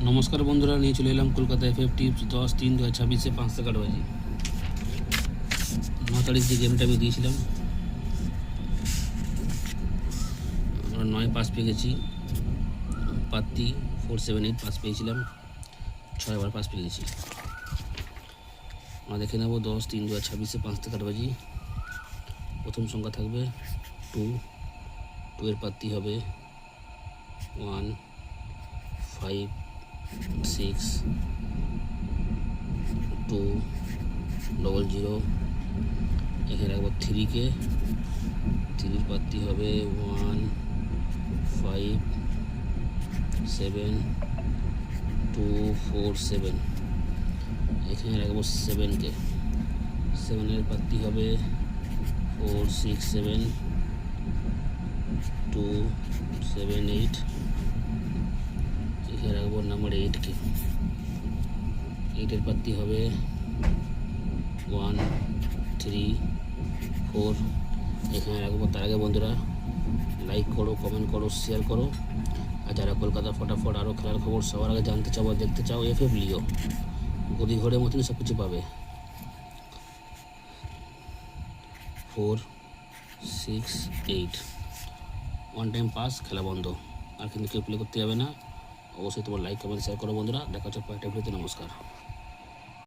নমস্কার বন্ধুরা, নিয়ে চলে এলাম কলকাতা এফএফ টিপস 10/3/2026 5 টাকার বাজি 9 তারিখ যে গেমটা আমি দিয়েছিলাম আমরা 9 পাস পেয়ে গেছি। পাত্তি 478 পাস পেয়েছিলাম, 6 বার পাস পেয়ে গেছি। আমরা দেখে নেব 10/3/2026 5 টাকার বাজি। প্রথম সংখ্যা থাকবে 2, 2 এর পাত্তি হবে 1, 5, 6, 2, 0, এখানে রাখবো 3 কে, 3 পাত্তি হবে 1, 5, 7, 2, 4, 7, এখানে রাখবো 7 কে, 7 এর পাত্তি হবে 4, 6, 7, 2, 7, 8, এখানে রাখবো নাম্বার 8 কে, 8 এর পাত্তি হবে 1, 3, 4, এখানে রাখবো। তার আগে বন্ধুরা লাইক করো, কমেন্ট করো, শেয়ার করো। আর যারা কলকাতা ফটাফট আরও খেলার খবর সবার আগে জানতে চাও বা দেখতে চাও, এফএফ লিও, গদি ঘরের মতনই সব কিছু পাবে। 4, 6, 8 ওয়ান টাইম পাস, খেলা বন্ধ। আর কিন্তু কেউ প্লে করতে যাবে না। অবশ্যই তোমার লাইক কমেন্ট শেয়ার করো বন্ধুরা। দেখা হচ্ছে পরের ভিডিওতে। নমস্কার।